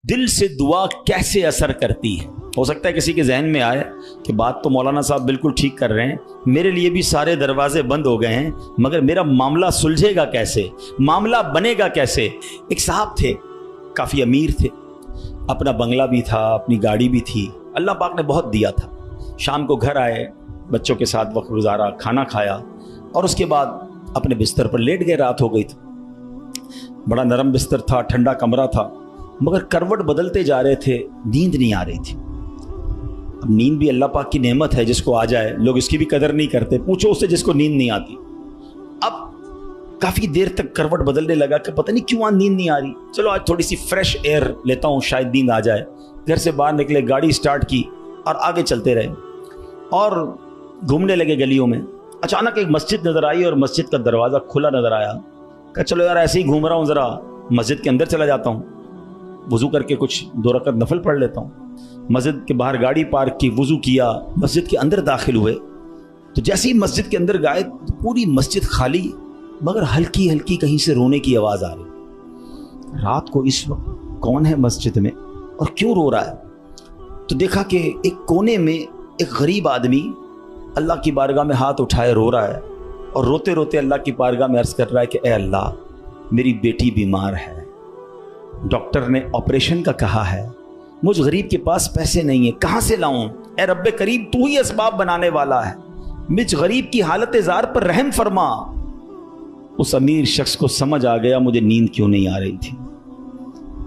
दिल से दुआ कैसे असर करती है। हो सकता है किसी के जहन में आए कि बात तो मौलाना साहब बिल्कुल ठीक कर रहे हैं, मेरे लिए भी सारे दरवाजे बंद हो गए हैं, मगर मेरा मामला सुलझेगा कैसे, मामला बनेगा कैसे। एक साहब थे, काफ़ी अमीर थे, अपना बंगला भी था, अपनी गाड़ी भी थी, अल्लाह पाक ने बहुत दिया था। शाम को घर आए, बच्चों के साथ वक्त गुजारा, खाना खाया और उसके बाद अपने बिस्तर पर लेट गए। रात हो गई थी, बड़ा नरम बिस्तर था, ठंडा कमरा था, मगर करवट बदलते जा रहे थे, नींद नहीं आ रही थी। अब नींद भी अल्लाह पाक की नेमत है, जिसको आ जाए लोग इसकी भी कदर नहीं करते। पूछो उससे जिसको नींद नहीं आती। अब काफ़ी देर तक करवट बदलने लगा कि पता नहीं क्यों नींद नहीं आ रही, चलो आज थोड़ी सी फ्रेश एयर लेता हूँ, शायद नींद आ जाए। घर से बाहर निकले, गाड़ी स्टार्ट की और आगे चलते रहे और घूमने लगे गलियों में। अचानक एक मस्जिद नज़र आई और मस्जिद का दरवाज़ा खुला नज़र आया। कहा चलो यार ऐसे ही घूम रहा हूँ, ज़रा मस्जिद के अंदर चला जाता हूँ, वज़ू करके कुछ 2 रकअत नफल पढ़ लेता हूँ। मस्जिद के बाहर गाड़ी पार्क की, वज़ू किया, मस्जिद के अंदर दाखिल हुए तो जैसे ही मस्जिद के अंदर गए तो पूरी मस्जिद खाली, मगर हल्की हल्की कहीं से रोने की आवाज़ आ रही। रात को इस वक्त कौन है मस्जिद में और क्यों रो रहा है? तो देखा कि एक कोने में एक गरीब आदमी अल्लाह की बारगाह में हाथ उठाए रो रहा है और रोते रोते अल्लाह की बारगाह में अर्ज़ कर रहा है कि ए अल्लाह, मेरी बेटी बीमार है, डॉक्टर ने ऑपरेशन का कहा है, मुझ गरीब के पास पैसे नहीं है, कहाँ से लाऊं? ए रब्बे करीम, तू ही असबाब बनाने वाला है, मुझ गरीब की हालत ज़ार पर रहम फरमा। उस अमीर शख्स को समझ आ गया मुझे नींद क्यों नहीं आ रही थी,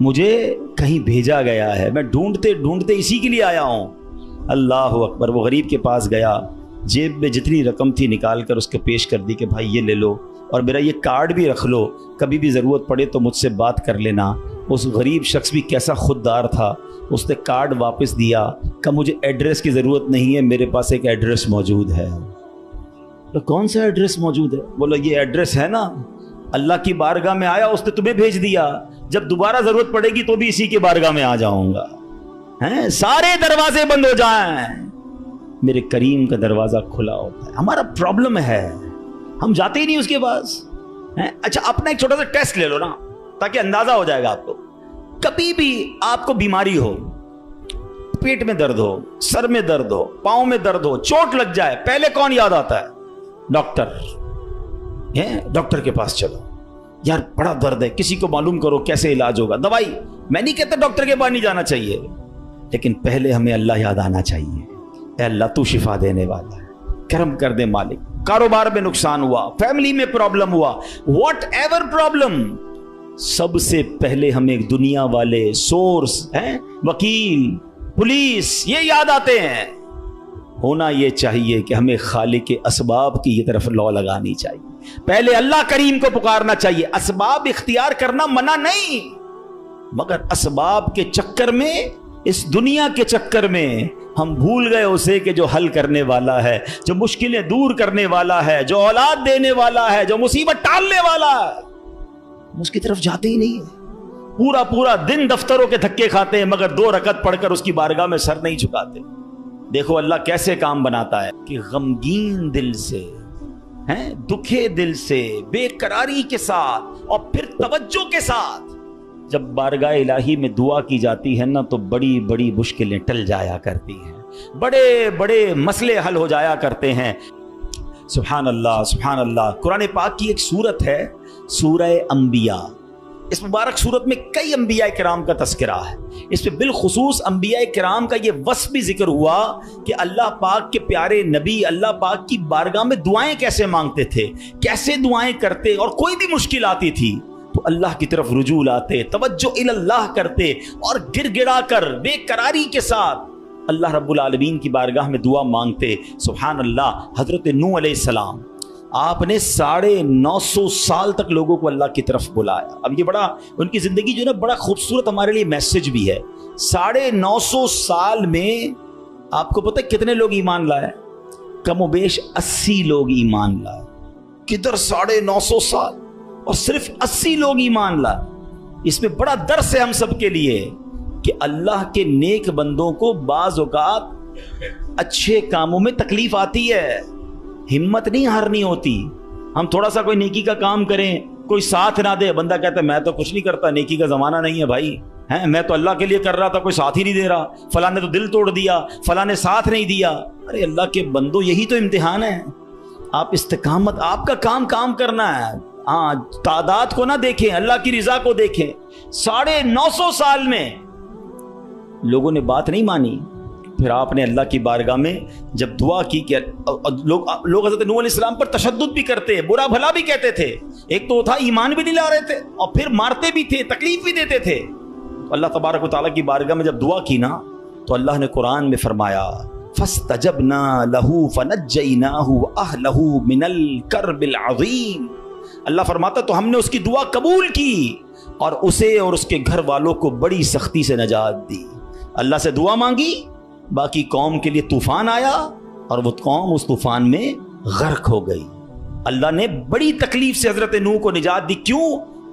मुझे कहीं भेजा गया है, मैं ढूंढते ढूंढते इसी के लिए आया हूँ। अल्लाह अकबर। वो गरीब के पास गया, जेब में जितनी रकम थी निकाल कर उसको पेश कर दी कि भाई ये ले लो और मेरा ये कार्ड भी रख लो, कभी भी ज़रूरत पड़े तो मुझसे बात कर लेना। उस गरीब शख्स भी कैसा खुददार था, उसने कार्ड वापस दिया, कि मुझे एड्रेस की ज़रूरत नहीं है, मेरे पास एक एड्रेस मौजूद है। तो कौन सा एड्रेस मौजूद है? बोला ये एड्रेस है ना, अल्लाह की बारगाह में आया, उसने तुम्हें भेज दिया, जब दोबारा ज़रूरत पड़ेगी तो भी इसी के बारगाह में आ जाऊंगा। हैं, सारे दरवाजे बंद हो जाएं, मेरे करीम का दरवाज़ा खुला होता है। हमारा प्रॉब्लम है, हम जाते ही नहीं उसके पास। हैं? अच्छा, अपना एक छोटा सा टेस्ट ले लो ना, ताकि अंदाजा हो जाएगा आपको। कभी भी आपको बीमारी हो, पेट में दर्द हो, सर में दर्द हो, पाँव में दर्द हो, चोट लग जाए, पहले कौन याद आता है? डॉक्टर। हैं, डॉक्टर के पास चलो, यार बड़ा दर्द है, किसी को मालूम करो कैसे इलाज होगा, दवाई। मैं नहीं कहता डॉक्टर के पास नहीं जाना चाहिए, लेकिन पहले हमें अल्लाह याद आना चाहिए। ए अल्लाह, तू शिफा देने वाला है, करम कर दे मालिक। कारोबार में नुकसान हुआ, फैमिली में प्रॉब्लम हुआ, वॉट एवर प्रॉब्लम, सबसे पहले हमें दुनिया वाले सोर्स हैं, वकील, पुलिस, ये याद आते हैं। होना ये चाहिए कि हमें खालिक के असबाब की ये तरफ लौ लगानी चाहिए, पहले अल्लाह करीम को पुकारना चाहिए। असबाब इख्तियार करना मना नहीं, मगर असबाब के चक्कर में, इस दुनिया के चक्कर में हम भूल गए उसे कि जो हल करने वाला है, जो मुश्किलें दूर करने वाला है, जो औलाद देने वाला है, जो मुसीबत टालने वाला है, उसकी तरफ जाते ही नहीं है। पूरा पूरा दिन दफ्तरों के धक्के खाते हैं, मगर 2 रकत पढ़कर उसकी बारगाह में सर नहीं झुकाते। देखो अल्लाह कैसे काम बनाता है कि गमगीन दिल से, हैं, दुखे दिल से, बेकरारी के साथ और फिर तवज्जो के साथ जब बारगाह इलाही में दुआ की जाती है ना, तो बड़ी बड़ी मुश्किलें टल जाया करती हैं, बड़े बड़े मसले हल हो जाया करते हैं। सुभान अल्लाह, सुभान अल्लाह। कुरान पाक की एक सूरत है, सूरह अंबिया। इस मुबारक सूरत में कई अंबिया किराम का तस्करा है। इस पे बिलखुसूस अंबिया किराम का ये वस्फ भी जिक्र हुआ कि अल्लाह पाक के प्यारे नबी अल्लाह पाक की बारगाह में दुआएं कैसे मांगते थे, कैसे दुआएं करते, और कोई भी मुश्किल आती थी तो अल्लाह की तरफ रुजू लाते, तवज्जो इल्लाह करते और गिड़गिड़ा कर बेकरारी के साथ अल्लाह रब्बुल आलमीन की बारगाह में दुआ मांगते। सुभान अल्लाह। हजरत नूह अलैहिस्सलाम, आपने 950 साल तक लोगों को अल्लाह की तरफ बुलाया। अब ये बड़ा, उनकी जिंदगी जो है ना, बड़ा खूबसूरत हमारे लिए मैसेज भी है। 950 साल में आपको पता है कितने लोग ईमान लाए? कमोबेश 80 लोग ईमान लाए। किधर 950 साल और सिर्फ 80 लोग ईमान लाए। इसमें बड़ा दर्स है हम सब के लिए कि अल्लाह के नेक बंदों को बाज़ औक़ात अच्छे कामों में तकलीफ आती है, हिम्मत नहीं हारनी होती। हम थोड़ा सा कोई नेकी का काम करें, कोई साथ ना दे, बंदा कहता है मैं तो कुछ नहीं करता, नेकी का ज़माना नहीं है भाई, ہیں میں تو اللہ کے لیے کر رہا تھا، کوئی ساتھ ہی نہیں دے رہا، فلاں نے تو دل توڑ دیا، فلاں نے ساتھ نہیں دیا۔ ارے اللہ کے بندو، یہی تو امتحان ہے۔ آپ استقامت، آپ کا کام کرنا ہے۔ ہاں، تعداد کو نہ دیکھیں، اللہ کی رضا کو دیکھیں۔ 950 سال میں لوگوں نے بات نہیں مانی، پھر آپ نے اللہ کی بارگاہ میں جب دعا کی کہ لوگ حضرت نوح علیہ السلام پر تشدد بھی کرتے، برا بھلا بھی کہتے تھے، ایک تو تھا ایمان بھی نہیں لا رہے تھے اور پھر مارتے بھی تھے، تکلیف بھی دیتے تھے۔ اللہ تبارک و تعالیٰ کی بارگاہ میں جب دعا کی نا تو اللہ نے قرآن میں فرمایا فَاسْتَجَبْنَا لَهُ فَنَجَّيْنَاهُ وَأَهْلَهُ مِنَ الْكَرْبِ الْعَظِيمِ۔ اللہ فرماتا تو ہم نے اس کی دعا قبول کی اور اسے اور اس کے گھر والوں کو بڑی سختی سے نجات دی۔ اللہ سے دعا مانگی، باقی قوم کے لیے طوفان آیا اور وہ قوم اس طوفان میں غرق ہو گئی۔ اللہ نے بڑی تکلیف سے حضرت نوح کو نجات دی، کیوں؟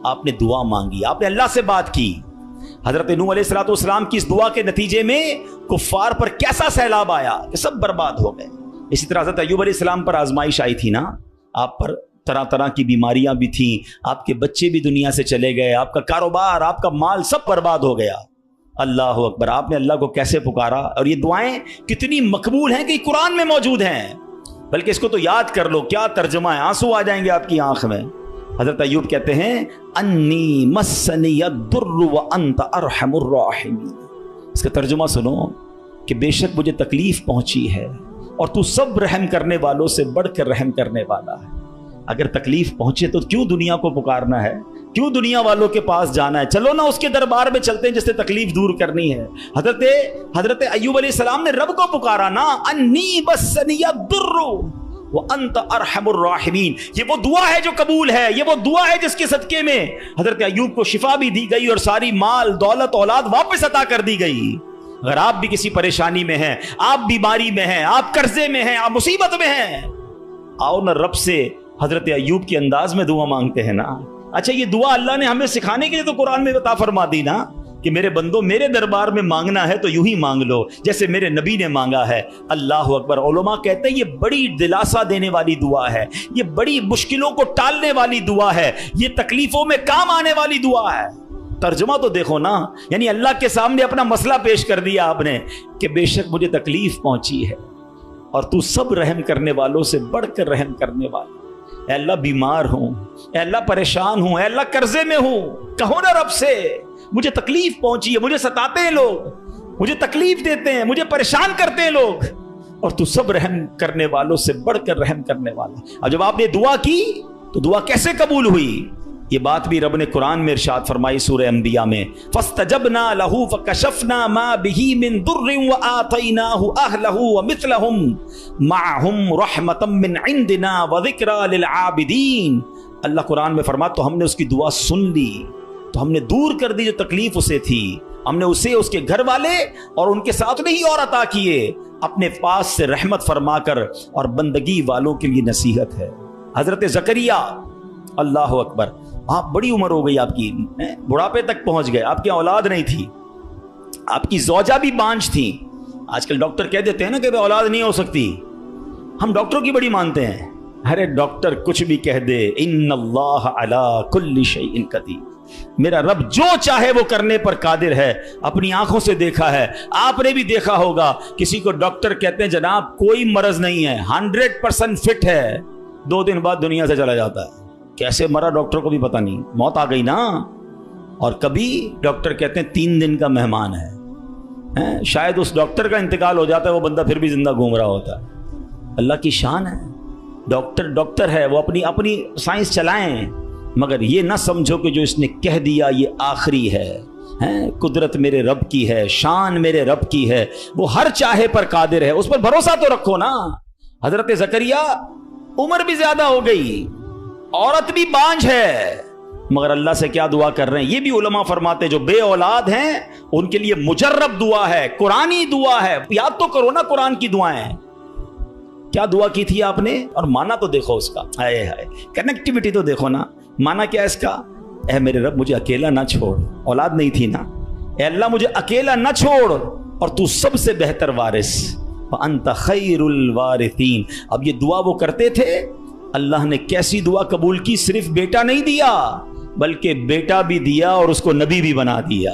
آپ نے دعا مانگی، آپ نے اللہ سے بات کی۔ حضرت نوح علیہ السلام کی اس دعا کے نتیجے میں کفار پر کیسا سیلاب آیا کہ سب برباد ہو گئے۔ اسی طرح حضرت ایوب علیہ السلام پر آزمائش آئی تھی نا، آپ پر طرح طرح کی بیماریاں بھی تھیں، آپ کے بچے بھی دنیا سے چلے گئے، آپ کا کاروبار، آپ کا مال سب برباد ہو گیا۔ اللہ اکبر، آپ نے اللہ کو کیسے پکارا، اور یہ دعائیں کتنی مقبول ہیں کہ قرآن میں موجود ہیں، بلکہ اس کو تو یاد کر لو، کیا ترجمہ ہے، آنسو آ جائیں گے آپ کی آنکھ میں۔ حضرت ایوب کہتے ہیں انی مسنی الضر وانت ارحم الراحمین۔ اس کا ترجمہ سنو کہ بے شک مجھے تکلیف پہنچی ہے اور تو سب رحم کرنے والوں سے بڑھ کر رحم کرنے والا ہے۔ اگر تکلیف پہنچے تو کیوں دنیا کو پکارنا ہے، کیوں دنیا والوں کے پاس جانا ہے؟ چلو نا اس کے دربار میں چلتے ہیں جس سے تکلیف دور کرنی ہے۔ حضرت ایوب علیہ السلام نے رب کو پکارا نا، انی مسنی الضر وانت ارحم الراحمین۔ یہ وہ دعا ہے جو قبول ہے، یہ وہ دعا ہے جس کے صدقے میں حضرت ایوب کو شفا بھی دی گئی اور ساری مال دولت اولاد واپس عطا کر دی گئی۔ اگر آپ بھی کسی پریشانی میں ہیں، آپ بیماری میں ہیں، آپ قرضے میں ہیں، آپ مصیبت میں ہیں، آؤ نا رب سے حضرت ایوب کے انداز میں دعا مانگتے ہیں نا۔ اچھا، یہ دعا اللہ نے ہمیں سکھانے کے لیے تو قرآن میں عطا فرما دی نا کہ میرے بندو میرے دربار میں مانگنا ہے تو یوں ہی مانگ لو جیسے میرے نبی نے مانگا ہے۔ اللہ اکبر۔ علماء کہتے ہیں یہ بڑی دلاسا دینے والی دعا ہے، یہ بڑی مشکلوں کو ٹالنے والی دعا ہے، یہ تکلیفوں میں کام آنے والی دعا ہے۔ ترجمہ تو دیکھو نا، یعنی اللہ کے سامنے اپنا مسئلہ پیش کر دیا آپ نے کہ بے شک مجھے تکلیف پہنچی ہے اور تو سب رحم کرنے والوں سے بڑھ کر رحم کرنے والا۔ اے اللہ بیمار ہوں، اے اللہ پریشان ہوں، اے اللہ قرضے میں ہوں، کہو نا رب سے مجھے تکلیف پہنچی ہے، مجھے ستاتے ہیں لوگ، مجھے تکلیف دیتے ہیں، مجھے پریشان کرتے ہیں لوگ، اور تو سب رحم کرنے والوں سے بڑھ کر رحم کرنے والا۔ اور جب آپ نے دعا کی تو دعا کیسے قبول ہوئی؟ یہ بات بھی رب نے قرآن میں ارشاد فرمائی سورہ انبیاء میں، فَاسْتَجَبْنَا لَهُ فَكَشَفْنَا مَا بِهِ مِن ضُرٍّ وَآتَيْنَاهُ أَهْلَهُ وَمِثْلَهُمْ مَعَهُمْ رَحْمَةً مِّنْ عِنْدِنَا وَذِكْرَىٰ لِلْعَابِدِينَ۔ اللہ قرآن میں فرماتا تو ہم نے اس کی دعا سن لی، تو ہم نے دور کر دی جو تکلیف اسے تھی، ہم نے اسے اس کے گھر والے اور ان کے ساتھ نہیں اور عطا کیے، اپنے پاس سے رحمت فرما کر، اور بندگی والوں کے لیے نصیحت ہے۔ حضرت زکریا، اللہ اکبر، آپ بڑی عمر ہو گئی، آپ کی بڑھاپے تک پہنچ گئے، آپ کی اولاد نہیں تھی، آپ کی زوجہ بھی بانجھ تھی۔ آج کل ڈاکٹر کہہ دیتے ہیں نا کہ اولاد نہیں ہو سکتی، ہم ڈاکٹروں کی بڑی مانتے ہیں۔ ارے ڈاکٹر کچھ بھی کہہ دے، ان اللہ علی کل شیء قدیر، میرا رب جو چاہے وہ کرنے پر قادر ہے۔ اپنی آنکھوں سے دیکھا ہے، آپ نے بھی دیکھا ہوگا، کسی کو ڈاکٹر کہتے ہیں جناب کوئی مرض نہیں ہے، 100% فٹ ہے، 2 دن بعد دنیا سے چلا جاتا ہے۔ کیسے مرا ڈاکٹر کو بھی پتہ نہیں، موت آ گئی نا۔ اور کبھی ڈاکٹر کہتے ہیں 3 دن کا مہمان ہے، شاید اس ڈاکٹر کا انتقال ہو جاتا ہے، وہ بندہ پھر بھی زندہ گھوم رہا ہوتا ہے۔ اللہ کی شان ہے، ڈاکٹر ہے، وہ اپنی سائنس چلائیں، مگر یہ نہ سمجھو کہ جو اس نے کہہ دیا یہ آخری ہے۔ قدرت میرے رب کی ہے، شان میرے رب کی ہے، وہ ہر چاہے پر قادر ہے، اس پر بھروسہ تو رکھو نا۔ حضرت زکریا عمر بھی زیادہ ہو گئی، عورت بھی بانجھ ہے، مگر اللہ سے کیا دعا کر رہے ہیں؟ یہ بھی علماء فرماتے جو بے اولاد ہیں ان کے لیے مجرب دعا ہے، قرآنی دعا ہے۔ یاد تو کرو نا قرآن کی دعائیں، کیا دعا کی تھی آپ نے؟ اور مانا تو دیکھو اس کا، ہائے ہائے، کنیکٹیوٹی تو دیکھو نا۔ مانا کیا اس کا؟ اے میرے رب مجھے اکیلا نہ چھوڑ، اولاد نہیں تھی نا، اے اللہ مجھے اکیلا نہ چھوڑ، اور تو سب سے بہتر وارث، وانت خیر الوارثین۔ اب یہ دعا وہ کرتے تھے، اللہ نے کیسی دعا قبول کی؟ صرف بیٹا نہیں دیا بلکہ بیٹا بھی دیا اور اس کو نبی بھی بنا دیا۔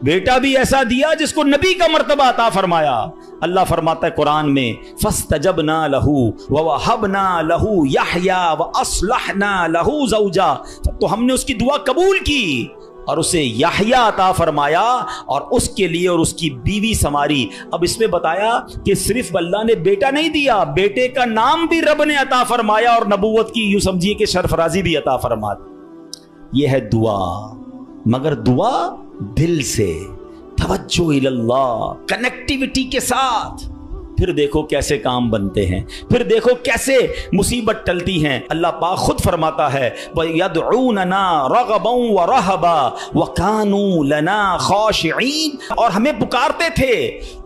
बेटा भी ऐसा दिया जिसको नबी का मर्तबा अता फरमाया। अल्लाह फरमाता है कुरान में, फस्तजबना लहू व वहबना लहू यहया व अस्लहना लहू ज़ौजा, तो हमने उसकी दुआ कबूल की और उसे यहया अता फरमाया और उसके लिए और उसकी बीवी संवारी। अब इसमें बताया कि सिर्फ अल्लाह ने बेटा नहीं दिया, बेटे का नाम भी रब ने अता फरमाया और नबूवत की यूं समझिए कि सरफराजी भी अता फरमा दी। यह है दुआ, मगर दुआ दिल से, तवज्जो इल्लल्लाह, कनेक्टिविटी के साथ। फिर देखो कैसे काम बनते हैं, फिर देखो कैसे मुसीबत टलती हैं। अल्लाह पाक खुद फरमाता है, वयदऊनना रगबन व रहबा व कानू लना खाशिईन, और हमें पुकारते थे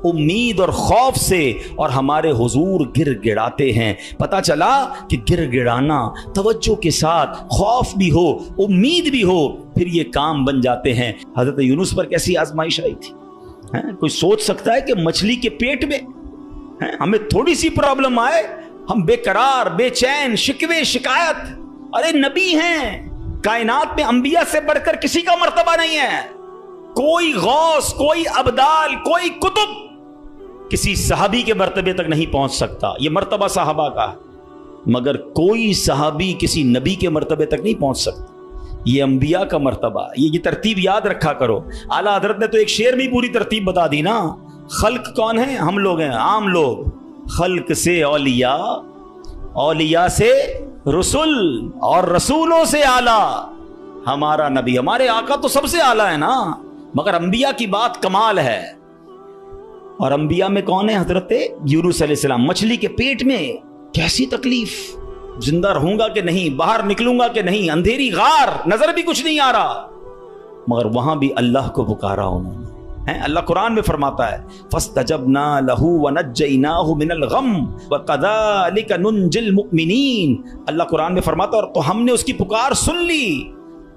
उम्मीद और खौफ से और हमारे हुजूर गिड़गिड़ाते हैं। पता चला कि गिड़गिड़ाना, तवज्जो के साथ, खौफ भी हो, उम्मीद भी हो, फिर ये काम बन जाते हैं। हजरत यूनुस पर कैसी आजमाइश आई थी। कोई सोच सकता है कि मछली के पेट में हमें थोड़ी सी प्रॉब्लम आए, हम बेकरार, बेचैन, शिकवे, शिकायत। अरे नबी हैं, कायनात में अंबिया से बढ़कर किसी का मर्तबा नहीं है। कोई गौस, कोई अबदाल, कोई कुतुब किसी सहाबी के मर्तबे तक नहीं पहुंच सकता। यह मर्तबा सहाबा का है, मगर कोई सहाबी किसी नबी के मर्तबे तक नहीं पहुंच सकता। ये अंबिया का मर्तबा, ये तरतीब याद रखा करो। आला हजरत ने तो एक शेर में पूरी तरतीब बता दी ना। खल्क कौन है? हम लोग हैं, आम लोग। खल्क से औलिया, औलिया से रसूल और रसूलों से आला हमारा नबी। हमारे आका तो सबसे आला है ना, मगर अंबिया की बात कमाल है। और अंबिया में कौन है? हजरत यूनुस अलैहिस्सलाम। मछली के पेट में कैसी तकलीफ, जिंदा रहूंगा कि नहीं, बाहर निकलूंगा कि नहीं, अंधेरी गार, नजर भी कुछ नहीं आ रहा, मगर वहां भी अल्लाह को पुकारा उन्होंने। अल्लाह कुरान में फरमाता है, फस्तजबना लहू व नज्जयनाहु मिनल गम व कज़ालिका नुंजिल मुमिनीन। अल्लाह कुरान में फरमाता है, और तो हमने उसकी पुकार सुन ली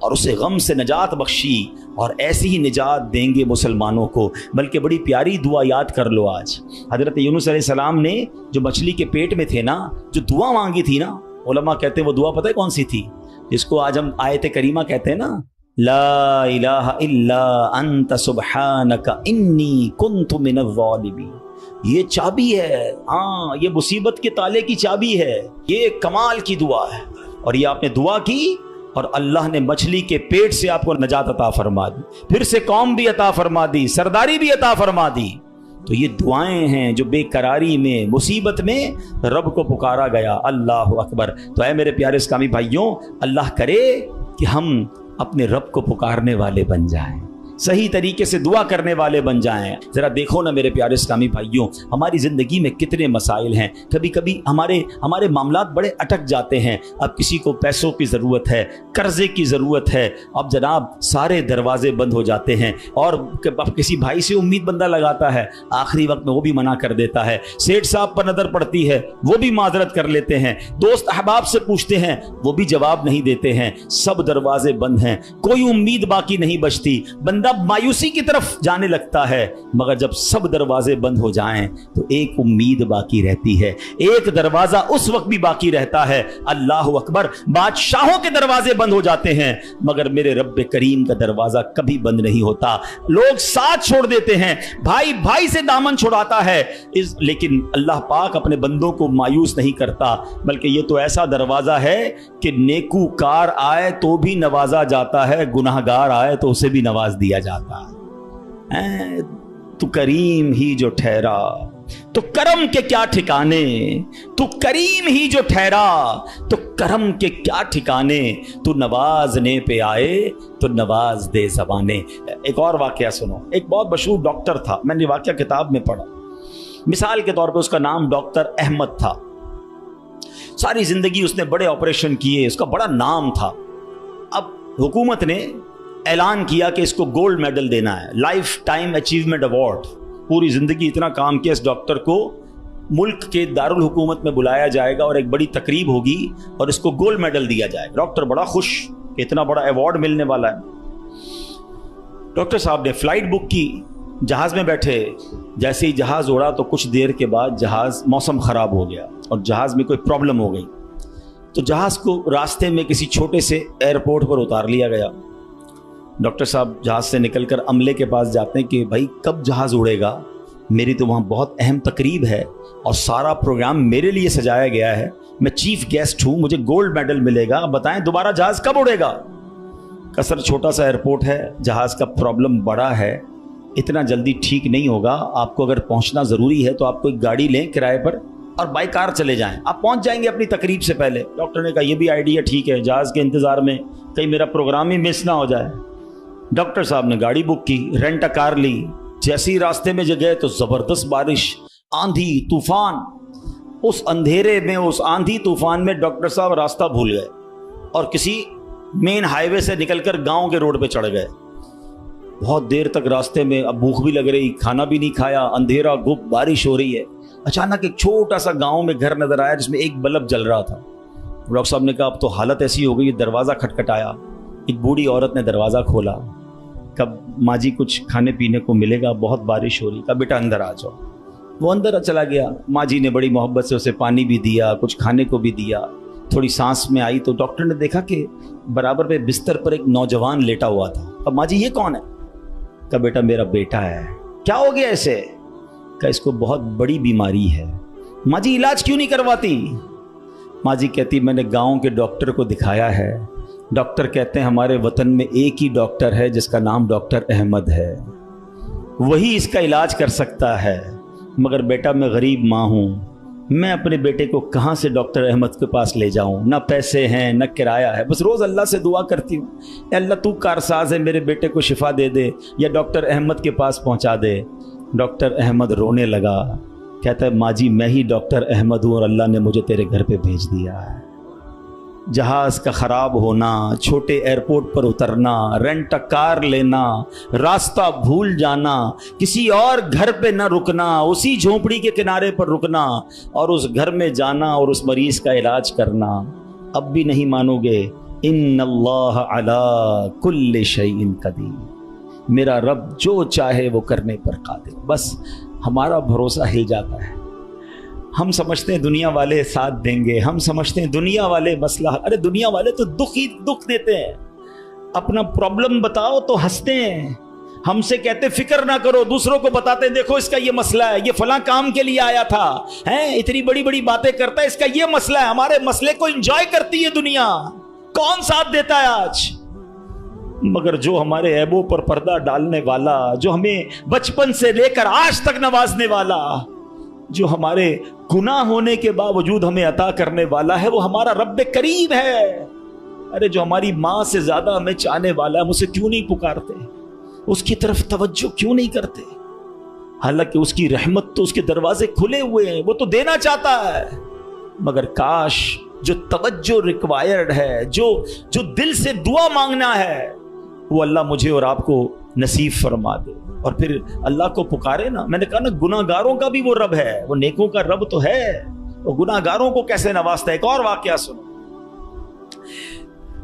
और उसे गम से निजात बख्शी, और ऐसी ही निजात देंगे मुसलमानों को। बल्कि बड़ी प्यारी दुआ याद कर लो आज। हजरत यूनुस अलैहिस्सलाम ने जो मछली के पेट में थे ना, जो दुआ मांगी थी ना, उलमा कहते हैं वो दुआ पता है कौन सी थी? जिसको आज हम आयत करीमा कहते हैं ना, ला इलाहा इल्ला अंत सुब्हानका इन्नी कुन्तु मिनज़ ज़ालिमीन। ये चाबी है, हाँ, ये मुसीबत के ताले की चाबी है। ये कमाल की दुआ है। और ये आपने दुआ की और अल्लाह ने मछली के पेट से आपको नजात अता फरमा दी, फिर से कौम भी अता फरमा दी, सरदारी भी अता फरमा दी। तो ये दुआएं हैं जो बेकरारी में, मुसीबत में रब को पुकारा गया। अल्लाह अकबर। तो ऐ मेरे प्यारे इस्लामी भाइयों, अल्लाह करे कि हम अपने रब को पुकारने वाले बन जाएं, सही तरीके से दुआ करने वाले बन जाएं। जरा देखो ना मेरे प्यारे इस्लामी भाइयों, हमारी ज़िंदगी में कितने मसाइल हैं। कभी कभी हमारे मामलात बड़े अटक जाते हैं। अब किसी को पैसों की ज़रूरत है, कर्जे की ज़रूरत है, अब जनाब सारे दरवाजे बंद हो जाते हैं। और अब किसी भाई से उम्मीद बंदा लगाता है, आखिरी वक्त में वो भी मना कर देता है। सेठ साहब पर नज़र पड़ती है, वो भी माजरत कर लेते हैं। दोस्त अहबाब से पूछते हैं, वो भी जवाब नहीं देते हैं। सब दरवाजे बंद हैं, कोई उम्मीद बाकी नहीं बचती। बंदा मायूसी की तरफ जाने लगता है। मगर जब सब दरवाजे बंद हो जाएं तो एक उम्मीद बाकी रहती है, एक दरवाजा उस वक्त भी बाकी रहता है। अल्लाह अकबर। बादशाहों के दरवाजे बंद हो जाते हैं, मगर मेरे रब्बे करीम का दरवाजा कभी बंद नहीं होता। लोग साथ छोड़ देते हैं, भाई भाई से दामन छुड़ाता है, लेकिन अल्लाह पाक अपने बंदों को मायूस नहीं करता। बल्कि ये तो ऐसा दरवाजा है कि नेकूकार आए तो भी नवाजा जाता है, गुनाहगार आए तो उसे भी नवाज दिया जाता है। तू करीम ही जो ठहरा तो करम के क्या ठिकाने, तू करीम ही जो ठहरा तो करम के क्या ठिकाने, तू नवाजने पे आए तो नवाज दे ज़बाने। एक और वाकया सुनो। एक बहुत मशहूर डॉक्टर था, मैंने वाकया किताब में पढ़ा। मिसाल के तौर पे उसका नाम डॉक्टर अहमद था। सारी जिंदगी उसने बड़े ऑपरेशन किए, उसका बड़ा नाम था। अब हुकूमत ने ऐलान किया कि इसको गोल्ड मेडल देना है, लाइफ टाइम अचीवमेंट अवार्ड। पूरी जिंदगी इतना काम किया इस डॉक्टर को, मुल्क के दारुल हुकूमत में बुलाया जाएगा और एक बड़ी तकरीब होगी और इसको गोल्ड मेडल दिया जाएगा। डॉक्टर बड़ा खुश कि इतना बड़ा अवार्ड मिलने वाला है। डॉक्टर साहब ने फ्लाइट बुक की, जहाज में बैठे। जैसे ही जहाज उड़ा तो कुछ देर के बाद जहाज, मौसम खराब हो गया और जहाज में कोई प्रॉब्लम हो गई। तो जहाज को रास्ते में किसी छोटे से एयरपोर्ट पर उतार लिया गया डॉक्टर साहब जहाज़ से निकलकर अमले के पास जाते हैं कि भाई कब जहाज़ उड़ेगा, मेरी तो वहाँ बहुत अहम तकरीब है और सारा प्रोग्राम मेरे लिए सजाया गया है, मैं चीफ गेस्ट हूँ, मुझे गोल्ड मेडल मिलेगा, अब बताएं दोबारा जहाज़ कब उड़ेगा। का सर छोटा सा एयरपोर्ट है, जहाज़ का प्रॉब्लम बड़ा है, इतना जल्दी ठीक नहीं होगा, आपको अगर पहुँचना ज़रूरी है तो आप कोई गाड़ी लें किराए पर और बाई कार चले जाएं, आप पहुँच जाएंगे अपनी तकरीब से पहले। डॉक्टर ने कहा ये भी आइडिया ठीक है, जहाज़ के इंतज़ार में कहीं मेरा प्रोग्राम ही मिस ना हो जाए। डॉक्टर साहब ने गाड़ी बुक की, रेंट अ कार ली। जैसे ही रास्ते में गए तो ज़बरदस्त बारिश, आंधी तूफान। उस अंधेरे में, उस आंधी तूफान में डॉक्टर साहब रास्ता भूल गए और किसी मेन हाईवे से निकलकर गांव के रोड पे चढ़ गए। बहुत देर तक रास्ते में, अब भूख भी लग रही, खाना भी नहीं खाया, अंधेरा गुप, बारिश हो रही है। अचानक एक छोटा सा गांव में घर नजर आया जिसमें एक बल्ब जल रहा था। डॉक्टर साहब ने कहा अब तो हालत ऐसी हो गई, दरवाज़ा खटखटाया। एक बूढ़ी औरत ने दरवाज़ा खोला। कब माँ जी कुछ खाने पीने को मिलेगा, बहुत बारिश हो रही। कहा बेटा अंदर आ जाओ। वो अंदर चला गया। माँ जी ने बड़ी मोहब्बत से उसे पानी भी दिया, कुछ खाने को भी दिया। थोड़ी सांस में आई तो डॉक्टर ने देखा कि बराबर पे बिस्तर पर एक नौजवान लेटा हुआ था। अब माँ जी ये कौन है? कहा बेटा मेरा बेटा है। क्या हो गया इसे? कहा इसको बहुत बड़ी बीमारी है। माँ जी इलाज क्यों नहीं करवाती? माँ जी कहती मैंने गांव के डॉक्टर को दिखाया है, डॉक्टर कहते हैं हमारे वतन में एक ही डॉक्टर है जिसका नाम डॉक्टर अहमद है, वही इसका इलाज कर सकता है। मगर बेटा मैं गरीब माँ हूँ, मैं अपने बेटे को कहाँ से डॉक्टर अहमद के पास ले जाऊँ? ना पैसे हैं ना किराया है, बस रोज़ अल्लाह से दुआ करती हूँ, अल्लाह तू कारसाज है, मेरे बेटे को शिफा दे दे या डॉक्टर अहमद के पास पहुँचा दे। डॉक्टर अहमद रोने लगा, कहता है माँ जी मैं ही डॉक्टर अहमद हूँ और अल्लाह ने मुझे तेरे घर पे भेज दिया है। जहाज़ का ख़राब होना, छोटे एयरपोर्ट पर उतरना, रेंट अ कार लेना, रास्ता भूल जाना, किसी और घर पे न रुकना, उसी झोंपड़ी के किनारे पर रुकना और उस घर में जाना और उस मरीज़ का इलाज करना। अब भी नहीं मानोगे, इन्नल्लाह अला कुल्लि शैइन कदीर, मेरा रब जो चाहे वो करने पर कादिर। बस हमारा भरोसा हिल जाता है। हम समझते हैं दुनिया वाले साथ देंगे, हम समझते हैं दुनिया वाले मसला, अरे दुनिया वाले तो दुख ही दुख देते हैं। अपना प्रॉब्लम बताओ तो हंसते हैं, हमसे कहते फिक्र ना करो, दूसरों को बताते हैं देखो इसका ये मसला है, ये फलां काम के लिए आया था, हैं इतनी बड़ी बड़ी बातें करता है, इसका ये मसला है। हमारे मसले को एंजॉय करती है दुनिया, कौन साथ देता है आज? मगर जो हमारे ऐबों पर पर्दा डालने वाला, जो हमें बचपन से लेकर आज तक नवाजने वाला, जो हमारे गुनाह होने के बावजूद हमें अता करने वाला है, वो हमारा रब्बे करीम है। अरे जो हमारी माँ से ज्यादा हमें चाहने वाला है, हम उसे क्यों नहीं पुकारते, उसकी तरफ तवज्जो क्यों नहीं करते? हालांकि उसकी रहमत तो उसके दरवाजे खुले हुए हैं, वो तो देना चाहता है। मगर काश जो तवज्जो रिक्वायर्ड है, जो दिल से दुआ मांगना है, वो अल्लाह मुझे और आपको नसीब फरमा दे। और फिर अल्लाह को पुकारे ना। मैंने कहा ना गुनाहगारों का भी वो रब है, वो नेकों का रब तो है, वो गुनाहगारों को कैसे नवाजता है। एक और वाकया सुनो,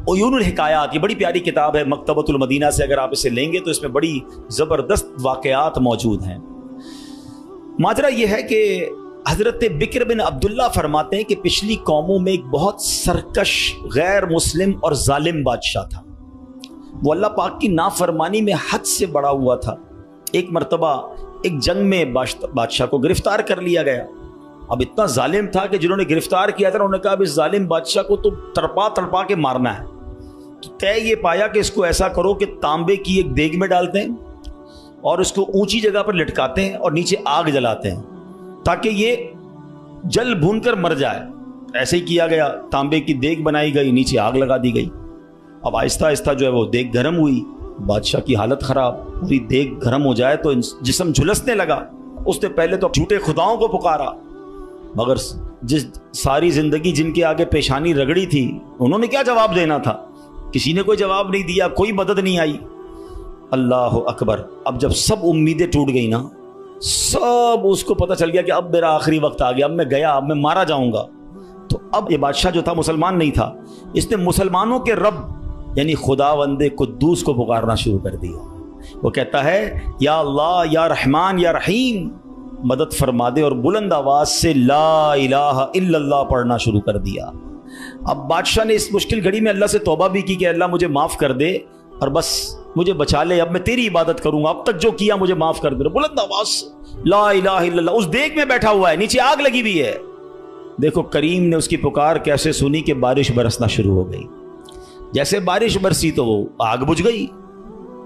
उयूनुल हिकायात, ये बड़ी प्यारी किताब है मकतबतुल मदीना से, अगर आप इसे लेंगे तो इसमें बड़ी जबरदस्त वाकयात मौजूद हैं। माजरा ये है कि हजरत बिक्र बिन अब्दुल्ला फरमाते हैं कि पिछली कौमों में एक बहुत सरकश, गैर मुस्लिम और जालिम बादशाह था। वो अल्लाह पाक की नाफरमानी में हद से बड़ा हुआ था। एक मर्तबा एक जंग में बादशाह को गिरफ्तार कर लिया गया। अब इतना जालिम था कि जिन्होंने गिरफ्तार किया था उन्होंने कहा इस जालिम बादशाह को तो तड़पा तड़पा के मारना है। तो तय ये पाया कि इसको ऐसा करो कि तांबे की एक देग में डालते हैं और इसको ऊंची जगह पर लटकाते हैं और नीचे आग जलाते हैं ताकि ये जल भून कर मर जाए। ऐसे ही किया गया, तांबे की देग बनाई गई, नीचे आग लगा दी गई। अब आहिस्ता आहिस्ता जो है वो देग गर्म हुई, बादशाह की हालत खराब, पूरी देग गर्म हो जाए तो जिस्म झुलसने लगा। उसने पहले तो झूठे खुदाओं को पुकारा, मगर जिस सारी जिंदगी जिनके आगे पेशानी रगड़ी थी उन्होंने क्या जवाब देना था? किसी ने कोई जवाब नहीं दिया, कोई मदद नहीं आई। अल्लाह अकबर। अब जब सब उम्मीदें टूट गई ना, सब उसको पता चल गया कि अब मेरा आखिरी वक्त आ गया, अब मैं गया, अब मैं मारा जाऊंगा। तो अब ये बादशाह जो था मुसलमान नहीं था, इसने मुसलमानों के रब यानी खुदावंदे कुद्दूस को पुकारना शुरू कर दिया। वो कहता है या अल्लाह या रहमान या रहीम मदद फरमा दे, और बुलंद आवाज से ला इलाहा इल्लल्लाह पढ़ना शुरू कर दिया। अब बादशाह ने इस मुश्किल घड़ी में अल्लाह से तौबा भी की कि अल्लाह मुझे माफ़ कर दे, और बस मुझे बचा ले, अब मैं तेरी इबादत करूंगा, अब तक जो किया मुझे माफ कर दे। बुलंद आवाज से ला इलाहा इल्लल्लाह। उस देग में बैठा हुआ है, नीचे आग लगी हुई है। देखो करीम ने उसकी पुकार कैसे सुनी कि बारिश बरसना शुरू हो गई। जैसे बारिश बरसी तो वो आग बुझ गई,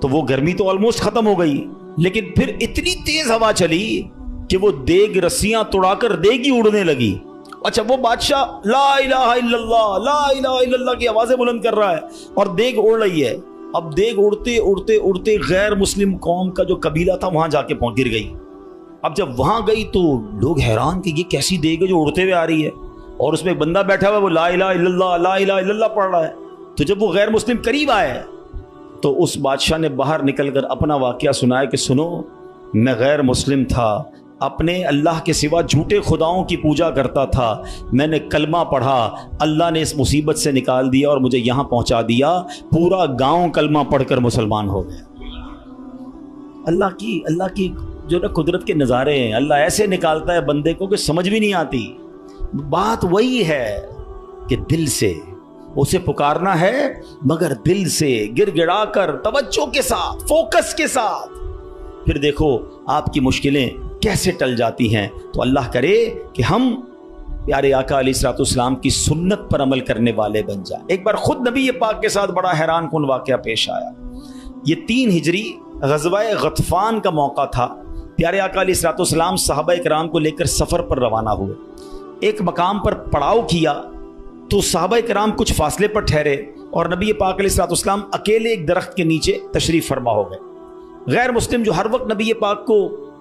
तो वो गर्मी तो ऑलमोस्ट खत्म हो गई। लेकिन फिर इतनी तेज हवा चली कि वो देग रस्सियां तोड़ाकर देग ही उड़ने लगी। अच्छा, वो बादशाह ला इलाहा इल्लल्लाह, ला इलाहा इल्लल्लाह की आवाजें बुलंद कर रहा है और देग उड़ रही है। अब देग उड़ते उड़ते उड़ते गैर मुस्लिम कौम का जो कबीला था वहां जाके पहुंच गिर गई। अब जब वहां गई तो लोग हैरान कि ये कैसी देग है जो उड़ते हुए आ रही है, और उसमें एक बंदा बैठा हुआ है, वो ला इलाहा इल्लल्लाह, ला इलाहा इल्लल्लाह पढ़ रहा है। तो जब वो गैर मुस्लिम करीब आए तो उस बादशाह ने बाहर निकलकर अपना वाकया सुनाया कि सुनो, मैं गैर मुस्लिम था, अपने अल्लाह के सिवा झूठे खुदाओं की पूजा करता था, मैंने कलमा पढ़ा, अल्लाह ने इस मुसीबत से निकाल दिया और मुझे यहाँ पहुँचा दिया, पूरा गांव कलमा पढ़कर मुसलमान हो गया। अल्लाह की जो ना कुदरत के नज़ारे हैं, अल्लाह ऐसे निकालता है बंदे को कि समझ भी नहीं आती। बात वही है कि दिल से उसे पुकारना है, मगर दिल से गिड़गिड़ा कर, तवज्जो के साथ, फोकस के साथ, फिर देखो आपकी मुश्किलें कैसे टल जाती हैं। तो अल्लाह करे कि हम प्यारे आका अलैहिस्सलाम की सुन्नत पर अमल करने वाले बन जाए। एक बार खुद नबी पाक के साथ बड़ा हैरान कुन वाक़या पेश आया। ये 3 हिजरी ग़ज़वा-ए गतफ़ान का मौका था। प्यारे आका अलैहिस्सलाम सहाबा इकराम को लेकर सफ़र पर रवाना हुए। एक मकाम पर पड़ाव किया तो सहाबा इकराम कुछ फासले पर ठहरे और नबी पाक अलैहिस्सलाम अकेले एक दरख्त के नीचे तशरीफ़ फरमा हो गए। गैर मुस्लिम जो हर वक्त नबी पाक को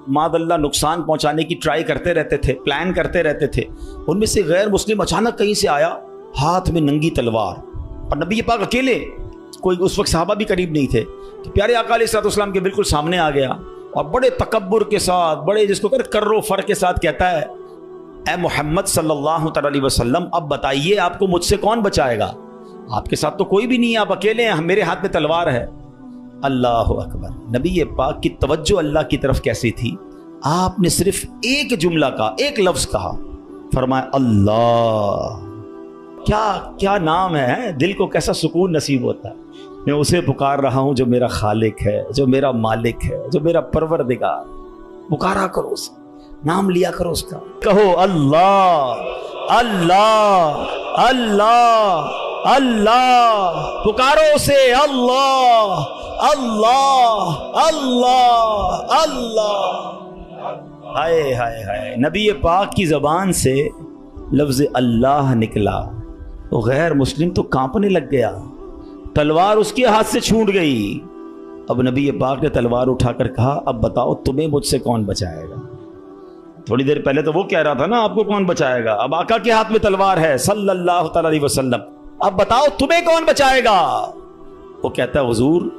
मादल्ला नुकसान पहुंचाने की ट्राई करते रहते थे, प्लान करते रहते थे, उनमें से गैर मुस्लिम अचानक कहीं से आया, हाथ में नंगी तलवार, और नबी पाक अकेले, कोई उस वक्त सहाबा भी करीब नहीं थे। तो प्यारे आका अलैहिस्सलाम के बिल्कुल सामने आ गया और बड़े तकब्बुर के साथ, बड़े जिसको कर्रो फर के साथ कहता है, ए मोहम्मद सल्लल्लाहु अलैहि वसल्लम, अब बताइए आपको मुझसे कौन बचाएगा? आपके साथ तो कोई भी नहीं है, आप अकेले हैं, मेरे हाथ में तलवार है। अल्लाह अकबर। नबी पाक की तवज्जो अल्लाह की तरफ कैसी थी, आपने सिर्फ एक जुमला का, एक लफ्ज कहा, फरमाया अल्लाह। क्या क्या नाम है, दिल को कैसा सुकून नसीब होता है। मैं उसे पुकार रहा हूं जो मेरा खालिक है, जो मेरा मालिक है, जो मेरा परवरदिगार। पुकारा करो उसका, नाम लिया करो उसका, कहो अल्लाह अल्लाह अल्लाह अल्लाह, पुकारो उसे अल्लाह अल्लाह अल्लाह अल्लाह। हाय हाय हाय, नबी पाक की जबान से लफ्ज अल्लाह निकला तो गैर मुस्लिम तो कांपने लग गया, तलवार उसके हाथ से छूट गई। अब नबी पाक ने तलवार उठाकर कहा, अब बताओ तुम्हें मुझसे कौन बचाएगा? थोड़ी देर पहले तो वो कह रहा था ना आपको कौन बचाएगा, अब आका के हाथ में तलवार है सल्लल्लाहु अलैहि वसल्लम, अब बताओ तुम्हें कौन बचाएगा? वो कहता है हुजूर,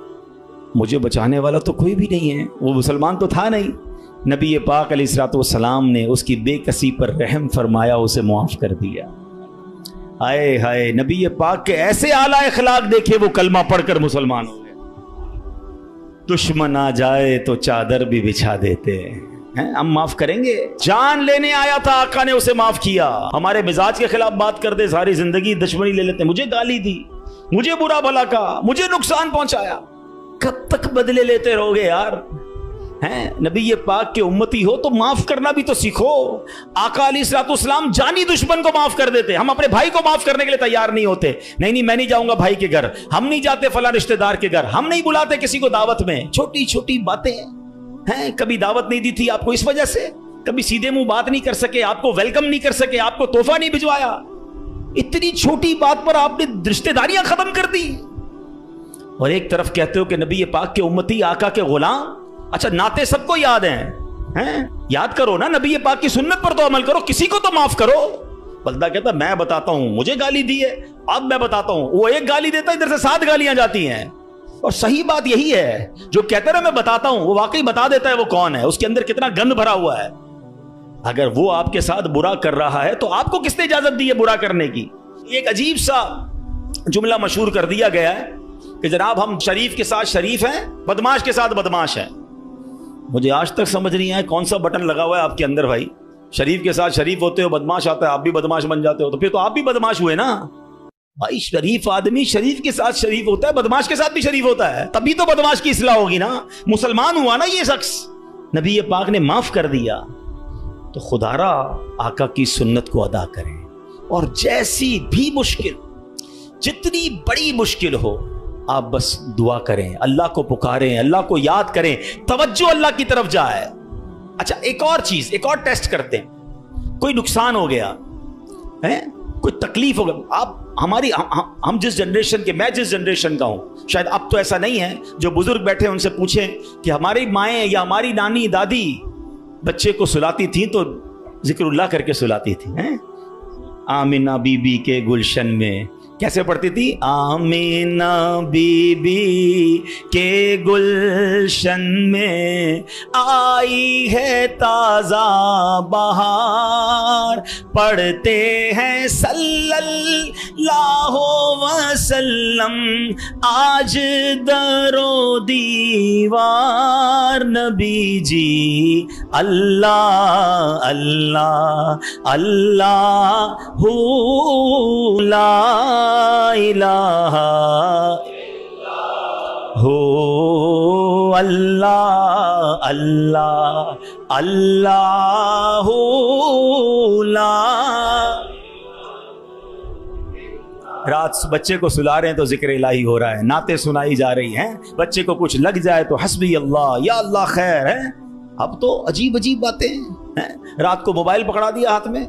मुझे बचाने वाला तो कोई भी नहीं है, वो मुसलमान तो था नहीं। नबी पाक अलैहिस्सलाम ने उसकी बेकसी पर रहम फरमाया, उसे मुआफ कर दिया। हाय हाय, नबी पाक के ऐसे आला अखलाक देखे, वो कलमा पढ़कर मुसलमान हो गए। दुश्मन आ जाए तो चादर भी बिछा देते हैं, हम माफ करेंगे। जान लेने आया था, आका ने उसे माफ किया। हमारे मिजाज के खिलाफ बात कर दे, सारी जिंदगी दुश्मनी ले लेते, मुझे गाली दी, मुझे बुरा भला कहा, मुझे नुकसान पहुंचाया, कब तक बदले लेते रहोगे यार? हैं, नबी पाक के उम्मती हो तो माफ करना भी तो सीखो। आका अलैहिस्सलाम जानी दुश्मन को माफ कर देते, हम अपने भाई को माफ करने के लिए तैयार नहीं होते। नहीं मैं नहीं जाऊंगा भाई के घर, हम नहीं जाते फला रिश्तेदार के घर, हम नहीं बुलाते किसी को दावत में। छोटी छोटी बातें हैं, कभी दावत नहीं दी थी आपको इस वजह से, कभी सीधे मुंह बात नहीं कर सके, आपको वेलकम नहीं कर सके, आपको तोहफा नहीं भिजवाया, इतनी छोटी बात पर आपने रिश्तेदारियां खत्म कर दी। और एक तरफ कहते हो कि नबी पाक के उम्मती, आका के गुलाम। अच्छा, नाते सबको याद हैं? याद करो ना, नबी पाक की सुन्नत पर तो अमल करो, किसी को तो माफ करो। बंदा कहता मैं बताता हूं, मुझे गाली दी है, अब मैं बताता हूं। वो एक गाली देता है, इधर से 7 गालियां जाती हैं। और सही बात यही है, जो कहता है मैं बताता हूं, वो वाकई बता देता है वो कौन है, उसके अंदर कितना गंद भरा हुआ है। अगर वो आपके साथ बुरा कर रहा है तो आपको किसने इजाजत दी है बुरा करने की? एक अजीब सा जुमला मशहूर कर दिया गया है कि जनाब हम शरीफ के साथ शरीफ हैं, बदमाश के साथ बदमाश हैं। मुझे आज तक समझ नहीं आया कौन सा बटन लगा हुआ है आपके अंदर भाई। शरीफ के साथ शरीफ होते हो, बदमाश आता है, आप भी बदमाश बन जाते हो, तो फिर तो आप भी बदमाश हुए ना। بھائی شریف آدمی شریف کے ساتھ شریف ہوتا ہے، بدماش کے ساتھ بھی شریف ہوتا ہے، تبھی تو بدماش کی اصلاح ہوگی نا، مسلمان ہوا نا یہ شخص، نبی پاک نے معاف کر دیا۔ تو خدا را آقا کی سنت کو ادا کریں، اور جیسی بھی مشکل، جتنی بڑی مشکل ہو، آپ بس دعا کریں، اللہ کو پکاریں، اللہ کو یاد کریں، توجہ اللہ کی طرف جائے۔ اچھا ایک اور چیز، ایک اور ٹیسٹ کرتے ہیں، کوئی نقصان ہو گیا ہے، کوئی تکلیف ہو گیا، آپ ہماری ہم جس جنریشن کے، میں جس جنریشن کا ہوں، شاید اب تو ایسا نہیں ہے، جو بزرگ بیٹھے ان سے پوچھیں کہ ہماری مائیں یا ہماری نانی دادی بچے کو سلاتی تھیں تو ذکر اللہ کر کے سلاتی تھی، آمینہ بی بی کے گلشن میں کیسے پڑھتی تھی؟ آمینہ بی بی کے گلشن میں آئی ہے تازہ بہار، پڑھتے ہیں صلی اللہ وسلم آج در و دیوار، نبی جی اللہ اللہ اللہ لا الہ ہو اللہ اللہ اللہ لا۔ رات بچے کو سلا رہے ہیں تو ذکر الہی ہو رہا ہے، نعتیں سنائی جا رہی ہیں، بچے کو کچھ لگ جائے تو حسبی اللہ یا اللہ خیر ہے۔ اب تو عجیب عجیب باتیں ہیں، رات کو موبائل پکڑا دیا ہاتھ میں،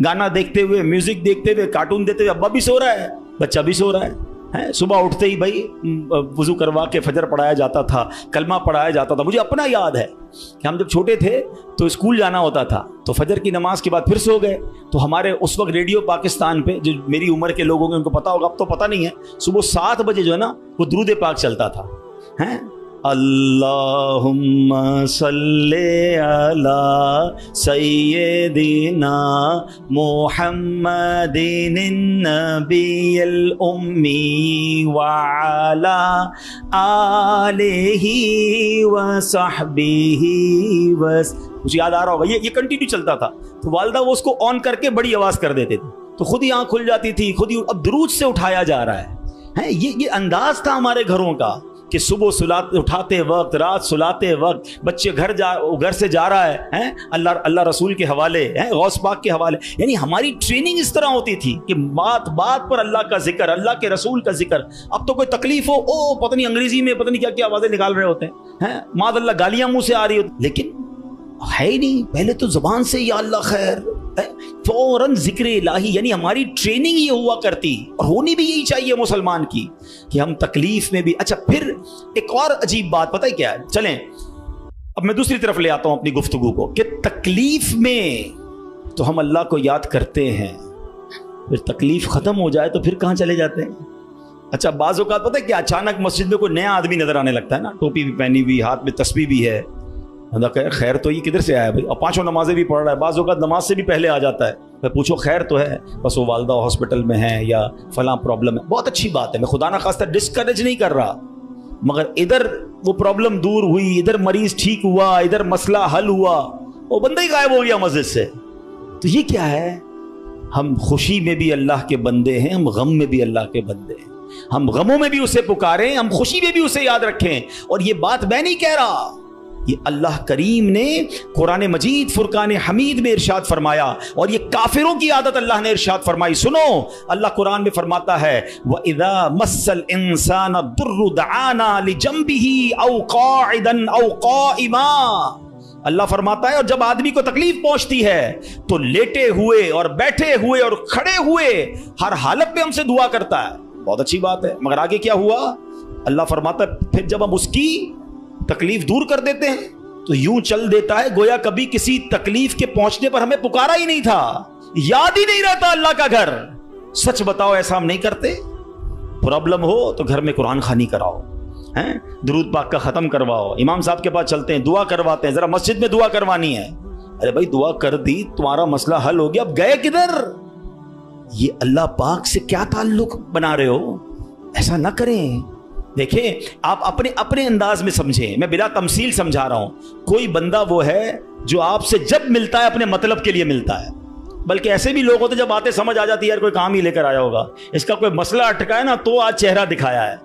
گانا دیکھتے ہوئے، میوزک دیکھتے ہوئے، کارٹون دیکھتے ہوئے، ابا بھی سو رہا ہے، بچہ بھی سو رہا ہے۔ صبح اٹھتے ہی بھائی وضو کروا کے فجر پڑھایا جاتا تھا، کلمہ پڑھایا جاتا تھا۔ مجھے اپنا یاد ہے کہ ہم جب چھوٹے تھے تو اسکول جانا ہوتا تھا، تو فجر کی نماز کے بعد پھر سو گئے، تو ہمارے اس وقت ریڈیو پاکستان پہ، جو میری عمر کے لوگوں ان کو پتا ہوگا، اب تو پتہ نہیں ہے، صبح 7 بجے جو ہے نا وہ درود پاک چلتا تھا، اللہم صلی علی سیدنا محمد النبی الامی وعلی آلہ وصحبہ مجھے یاد آ رہا ہوگا، یہ کنٹینیو چلتا تھا، تو والدہ وہ اس کو آن کر کے بڑی آواز کر دیتے تھے، تو خود ہی آنکھ کھل جاتی تھی، خود ہی اب درود سے اٹھایا جا رہا ہے۔ یہ انداز تھا ہمارے گھروں کا کہ صبح اٹھاتے وقت، رات سلاتے وقت، بچے گھر سے جا رہا ہے، اللہ رسول کے حوالے، غوث پاک کے حوالے، یعنی ہماری ٹریننگ اس طرح ہوتی تھی کہ بات بات پر اللہ کا ذکر، اللہ کے رسول کا ذکر۔ اب تو کوئی تکلیف ہو، پتہ نہیں انگریزی میں پتہ نہیں کیا کیا آوازیں نکال رہے ہوتے ہیں، معاذ اللہ گالیاں منہ سے آ رہی ہوتی، لیکن ہے ہی نہیں، پہلے تو زبان سے یا اللہ خیر، فوراً ذکر الہی، یعنی ہماری ٹریننگ یہ ہوا کرتی، اور ہونی بھی یہی چاہیے مسلمان کی، کہ ہم تکلیف میں بھی۔ اچھا پھر ایک اور عجیب بات پتہ ہے کیا ہے، چلیں اب میں دوسری طرف لے آتا ہوں اپنی گفتگو کو، کہ تکلیف میں تو ہم اللہ کو یاد کرتے ہیں، پھر تکلیف ختم ہو جائے تو پھر کہاں چلے جاتے ہیں؟ اچھا بعض اوقات پتہ ہے کہ اچانک مسجد میں کوئی نیا آدمی نظر آنے لگتا ہے نا، ٹوپی بھی پہنی ہوئی، ہاتھ میں تسبیح بھی ہے، خیر تو یہ کدھر سے آیا بھائی، اور 5 نمازیں بھی پڑھ رہا ہے، بعض اوقات نماز سے بھی پہلے آ جاتا ہے، میں پوچھو خیر تو ہے، بس وہ والدہ ہاسپٹل میں ہے یا فلاں پرابلم ہے، بہت اچھی بات ہے، میں خدا نہ خواستہ ڈسکریج نہیں کر رہا، مگر ادھر وہ پرابلم دور ہوئی، ادھر مریض ٹھیک ہوا، ادھر مسئلہ حل ہوا، وہ بندہ ہی غائب ہو گیا مسجد سے، تو یہ کیا ہے؟ ہم خوشی میں بھی اللہ کے بندے ہیں، ہم غم میں بھی اللہ کے بندے ہیں، ہم غموں میں بھی اسے پکاریں، ہم خوشی میں بھی اسے یاد رکھیں۔ اور یہ بات میں نہیں کہہ رہا، یہ اللہ کریم نے قرآن مجید فرقان حمید میں ارشاد فرمایا، اور یہ کافروں کی عادت اللہ نے ارشاد فرمائی۔ سنو، اللہ قرآن میں فرماتا ہے وَإِذَا مَسَّ الْإِنسَانَ الضُّرُّ دَعَانَا لِجَنبِهِ أَوْ قَاعِدًا أَوْ قَائِمًا، اللہ فرماتا ہے اور جب آدمی کو تکلیف پہنچتی ہے تو لیٹے ہوئے اور بیٹھے ہوئے اور کھڑے ہوئے ہر حالت میں ہم سے دعا کرتا ہے۔ بہت اچھی بات ہے، مگر آگے کیا ہوا؟ اللہ فرماتا ہے پھر جب ہم اس کی تکلیف دور کر دیتے ہیں تو یوں چل دیتا ہے گویا کبھی کسی تکلیف کے پہنچنے پر ہمیں پکارا ہی نہیں تھا، یاد ہی نہیں رہتا اللہ کا گھر۔ سچ بتاؤ ایسا ہم نہیں کرتے؟ پرابلم ہو تو گھر میں قرآن خوانی کراؤ، درود پاک کا ختم کرواؤ، امام صاحب کے پاس چلتے ہیں، دعا کرواتے ہیں، ذرا مسجد میں دعا کروانی ہے، ارے بھائی دعا کر دی، تمہارا مسئلہ حل ہو گیا، اب گئے کدھر؟ یہ اللہ پاک سے کیا تعلق بنا رہے ہو؟ ایسا نہ کریں۔ دیکھیں آپ اپنے انداز میں سمجھیں، میں بلا تمثیل سمجھا رہا ہوں۔ کوئی بندہ وہ ہے جو آپ سے جب ملتا ہے اپنے مطلب کے لیے ملتا ہے، बल्कि ऐसे भी लोग होते जब बातें समझ आ जाती है यार कोई काम ही लेकर आया होगा, इसका कोई मसला अटका है ना तो आज चेहरा दिखाया है,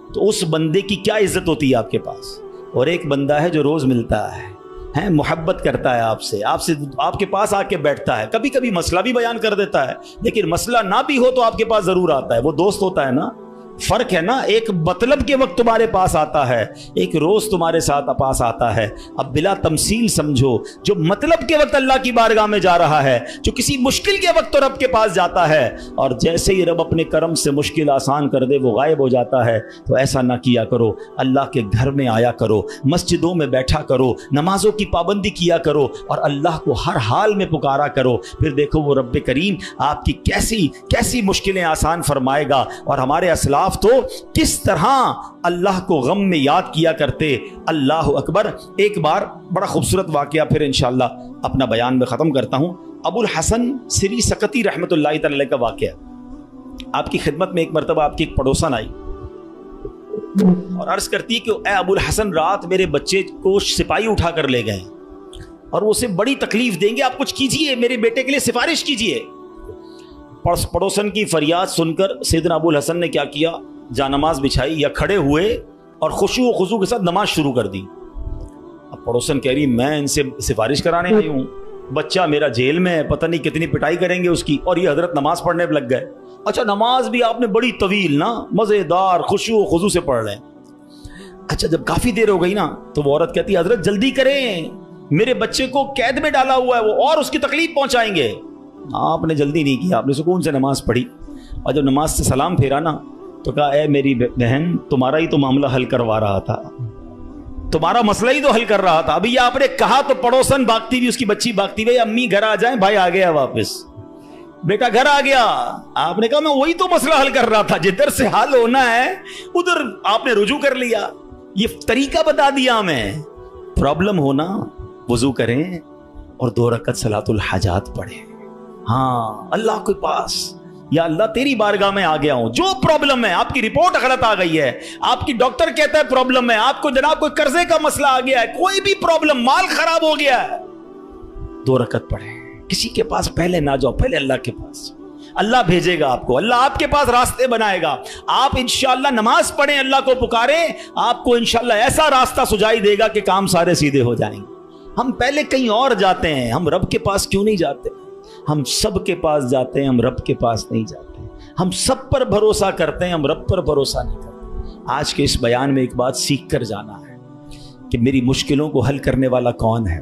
तो उस बंदे की क्या इज्जत होती है आपके पास। और एक बंदा है जो रोज मिलता है मोहब्बत करता है आपसे आपके पास आके बैठता है, कभी कभी मसला भी बयान कर देता है, लेकिन मसला ना भी हो तो आपके पास जरूर आता है, वो दोस्त होता है ना। फर्क है ना, एक मतलब के वक्त तुम्हारे पास आता है, एक रोज तुम्हारे साथ पास आता है। अब बिला तमसील समझो, जो मतलब के वक्त अल्लाह की बारगाह में जा रहा है, जो किसी मुश्किल के वक्त तो रब के पास जाता है, और जैसे ही रब अपने करम से मुश्किल आसान कर दे वो गायब हो जाता है। तो ऐसा ना किया करो, अल्लाह के घर में आया करो, मस्जिदों में बैठा करो, नमाजों की पाबंदी किया करो और अल्लाह को हर हाल में पुकारा करो। फिर देखो वो रब करीम आपकी कैसी कैसी मुश्किलें आसान फरमाएगा। और हमारे असलाफ तो किस तरह अल्लाह को गम में याद किया करते। अल्लाह अकबर। एक बार बड़ा खूबसूरत वाकया, फिर इंशाअल्लाह अपना बयान में ख़त्म करता हूँ। अबुल हसन सिरी सकती रहमतुल्लाहि तआला का वाकया। आपकी खिदमत में एक मरतबा आपकी एक पड़ोसन आई और अर्ज करती है कि ए अबुल हसन, रात मेरे बच्चे को सिपाही उठा कर ले गए और वो उसे बड़ी तकलीफ देंगे, आप कुछ कीजिए, मेरे बेटे के लिए सिफारिश कीजिए। पड़ोसन की फरियाद सुनकर सैयदना अबुल हसन ने क्या किया, जानमाज बिछाई या खड़े हुए और खुशू व खुशू के साथ नमाज शुरू कर दी। अब पड़ोसन कह रही मैं इनसे सिफारिश कराने आई हूँ, बच्चा मेरा जेल में है, पता नहीं कितनी पिटाई करेंगे उसकी, और ये हजरत नमाज पढ़ने लग गए। अच्छा, नमाज भी आपने बड़ी तवील ना मजेदार खुशू व खुशू से पढ़ रहे हैं। अच्छा, जब काफी देर हो गई ना तो वो औरत कहती है हजरत जल्दी करें, मेरे बच्चे को कैद में डाला हुआ है वो, और उसकी तकलीफ पहुंचाएंगे। आपने जल्दी नहीं किया, आपने सुकून से नमाज पढ़ी और जब नमाज से सलाम फेरा ना तो कहा ए मेरी बहन, तुम्हारा ही तो मामला हल करवा रहा था, तुम्हारा मसला ही तो हल कर रहा था। अभी ये आपने कहा तो पड़ोसन भागती हुई, उसकी बच्ची भागती हुई, अम्मी घर आ जाए, भाई आ गया वापस, बेटा घर आ गया। आपने कहा मैं वही तो मसला हल कर रहा था, जिधर से हल होना है उधर आपने रुजू कर लिया, ये तरीका बता दिया हमें। प्रॉब्लम होना वजू करें और 2 रकअत सलातुल हाजात पढ़ें। हाँ, अल्लाह के पास, या अल्लाह तेरी बारगाह में आ गया हूं, जो प्रॉब्लम है, आपकी रिपोर्ट गलत आ गई है, आपकी डॉक्टर कहता है प्रॉब्लम है, आपको जनाब कोई कर्जे का मसला आ गया है, कोई भी प्रॉब्लम, माल खराब हो गया है, 2 रकअत पढ़े। किसी के पास पहले ना जाओ, पहले अल्लाह के पास। अल्लाह भेजेगा आपको, अल्लाह आपके पास रास्ते बनाएगा। आप इंशाअल्लाह नमाज पढ़ें, अल्लाह को पुकारें, आपको इंशाअल्लाह ऐसा रास्ता सुझाई देगा कि काम सारे सीधे हो जाएंगे। हम पहले कहीं और जाते हैं, हम रब के पास क्यों नहीं जाते? हम सब के पास जाते हैं, हम रब के पास नहीं जाते। हम सब पर भरोसा करते हैं, हम रब पर भरोसा नहीं करते। आज के इस बयान में एक बात सीख कर जाना है कि मेरी मुश्किलों को हल करने वाला कौन है।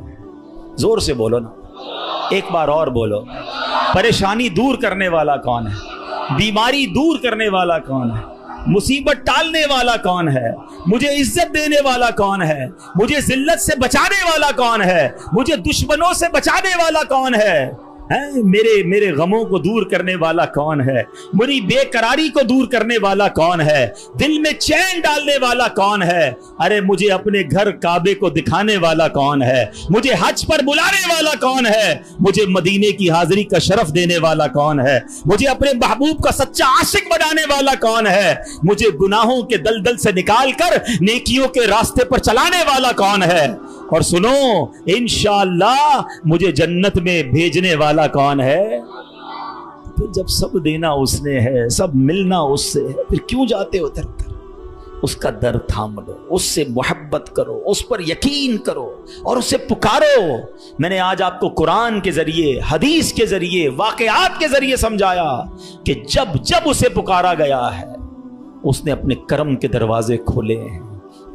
जोर से बोलो ना, एक बार और बोलो। परेशानी दूर करने वाला कौन है? बीमारी दूर करने वाला कौन है? मुसीबत टालने वाला कौन है? मुझे इज्जत देने वाला कौन है? मुझे जिल्लत से बचाने वाला कौन है? मुझे दुश्मनों से बचाने वाला कौन है? मेरे गमों को दूर करने वाला कौन है? मेरी बेकरारी को दूर करने वाला कौन है? दिल में चैन डालने वाला कौन है? अरे मुझे अपने घर काबे को दिखाने वाला कौन है? मुझे हज पर बुलाने वाला कौन है? मुझे मदीने की हाजिरी का शरफ देने वाला कौन है? मुझे अपने महबूब का सच्चा आशिक बनाने वाला कौन है? मुझे गुनाहों के दलदल से निकाल कर नेकियों के रास्ते पर चलाने वाला कौन है? और सुनो, इंशाअल्लाह मुझे जन्नत में भेजने वाला कौन है? फिर जब सब देना उसने है, सब मिलना उससे है, फिर क्यों जाते हो दर? उसका दर थाम लो, उससे मोहब्बत करो, उस पर यकीन करो और उसे पुकारो। मैंने आज आपको कुरान के जरिए, हदीस के जरिए, वाकयात के जरिए समझाया कि जब जब उसे पुकारा गया है उसने अपने करम के दरवाजे खोले हैं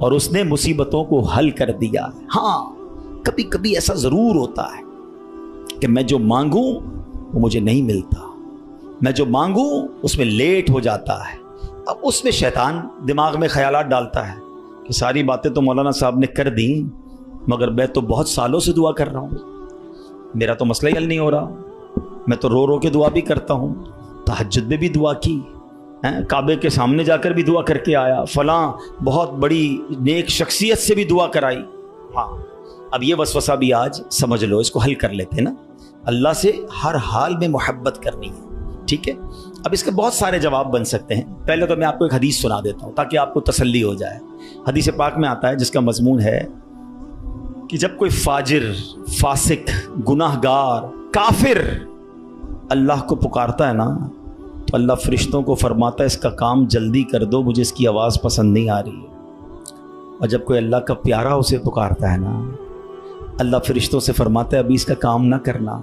और उसने मुसीबतों को हल कर दिया। हाँ, कभी कभी ऐसा जरूर होता है कि मैं जो मांगूं वो मुझे नहीं मिलता, मैं जो मांगूं उसमें लेट हो जाता है। अब उसमें शैतान दिमाग में ख्यालात डालता है कि सारी बातें तो मौलाना साहब ने कर दी, मगर मैं तो बहुत सालों से दुआ कर रहा हूँ, मेरा तो मसला ही हल नहीं हो रहा। मैं तो रो रो के दुआ भी करता हूँ, तहज्जुद में भी दुआ की, काबे के सामने जाकर भी दुआ करके आया, फलां बहुत बड़ी नेक शख्सियत से भी दुआ कराई। हाँ, अब ये वसवसा भी आज समझ लो, इसको हल कर लेते हैं ना। अल्लाह से हर हाल में मोहब्बत करनी है, ठीक है। अब इसके बहुत सारे जवाब बन सकते हैं। पहले तो मैं आपको एक हदीस सुना देता हूँ ताकि आपको तसल्ली हो जाए। हदीस पाक में आता है जिसका मजमून है कि जब कोई फाजिर, फासिक, गुनाहगार, काफिर अल्लाह को पुकारता है ना तो अल्लाह फरिश्तों को फरमाता है इसका काम जल्दी कर दो, मुझे इसकी आवाज़ पसंद नहीं आ रही है। और जब कोई अल्लाह का प्यारा उसे पुकारता है ना, अल्लाह फरिश्तों से फरमाता है अभी इसका काम ना करना,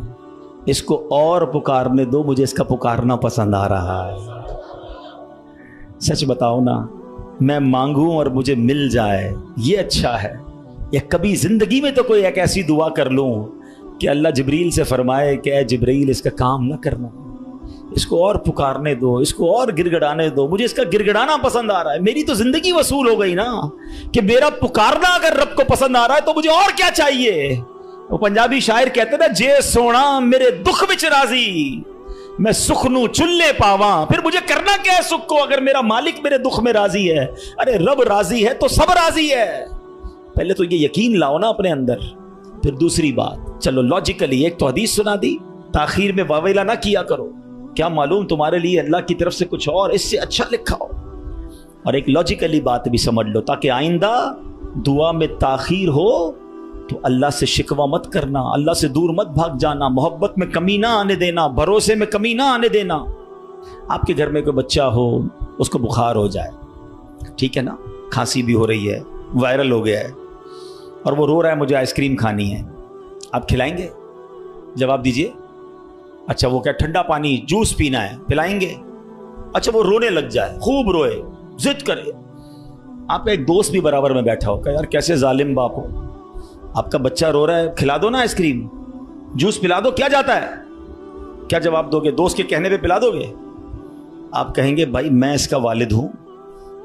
इसको और पुकारने दो, मुझे इसका पुकारना पसंद आ रहा है। सच बताओ ना, मैं मांगूं और मुझे मिल जाए ये अच्छा है, या कभी जिंदगी में तो कोई एक ऐसी दुआ कर लूं कि अल्लाह जिब्रील से फरमाए कि ऐ जिब्रील इसका काम ना करना, इसको और पुकारने दो, इसको और गिड़गिड़ाने दो, मुझे इसका गिड़गिड़ाना पसंद आ रहा है। मेरी तो जिंदगी वसूल हो गई ना कि मेरा पुकारना अगर रब को पसंद आ रहा है तो मुझे और क्या चाहिए। वो पंजाबी शायर कहते ना, जे सोना मेरे दुख विच राजी, मैं सुख नू चुल्ले पावा, फिर मुझे करना क्या है सुख को अगर मेरा मालिक मेरे दुख में राजी है। अरे रब राजी है तो सब राजी है। पहले तो ये यकीन लाओ ना अपने अंदर। फिर दूसरी बात, चलो लॉजिकली एक तो हदीस सुना दी, ताखीर में वावेला ना किया करो, क्या मालूम तुम्हारे लिए अल्लाह की तरफ से कुछ और इससे अच्छा लिखा हो। और एक लॉजिकली बात भी समझ लो, ताकि आइंदा दुआ में ताखीर हो तो अल्लाह से शिकवा मत करना, अल्लाह से दूर मत भाग जाना, मोहब्बत में कमी ना आने देना, भरोसे में कमी ना आने देना। आपके घर में कोई बच्चा हो, उसको बुखार हो जाए, ठीक है ना, खांसी भी हो रही है, वायरल हो गया है, और वो रो रहा है मुझे आइसक्रीम खानी है, आप खिलाएंगे? जवाब दीजिए। अच्छा, वो क्या ठंडा पानी जूस पीना है, पिलाएंगे? अच्छा, वो रोने लग जाए, खूब रोए, जिद करे, आपका एक दोस्त भी बराबर में बैठा हो, यार कैसे जालिम बाप हो, आपका बच्चा रो रहा है, खिला दो ना आइसक्रीम, जूस पिला दो, क्या जाता है? क्या जवाब दोगे? दोस्त के कहने पे पिला दोगे? आप कहेंगे भाई मैं इसका वालिद हूं,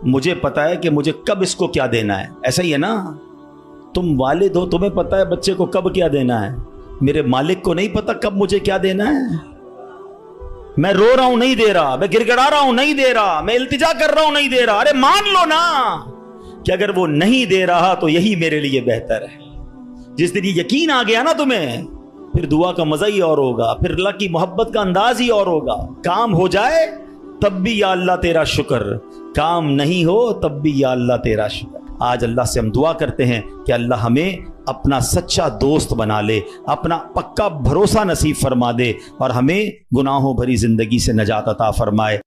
मुझे पता है कि मुझे कब इसको क्या देना है। ऐसा ही है ना, तुम वालिद हो, तुम्हें पता है बच्चे को कब क्या देना है। मेरे मालिक को नहीं पता कब मुझे क्या देना है। मैं रो रहा हूं नहीं दे रहा, मैं गिड़गिड़ा रहा हूं नहीं दे रहा, मैं इल्तिजा कर रहा हूं नहीं दे रहा। अरे मान लो ना कि अगर वो नहीं दे रहा तो यही मेरे लिए बेहतर है। जिस दिन ये यकीन आ गया ना तुम्हें, फिर दुआ का मजा ही और होगा, फिर अल्लाह की मोहब्बत का अंदाज ही और होगा। काम हो जाए तब भी या अल्लाह तेरा शुक्र, काम नहीं हो तब भी या अल्लाह तेरा शुक्र। आज अल्लाह से हम दुआ करते हैं कि अल्लाह हमें अपना सच्चा दोस्त बना ले, अपना पक्का भरोसा नसीब फरमा दे, और हमें गुनाहों भरी जिंदगी से नजात अता फरमाए।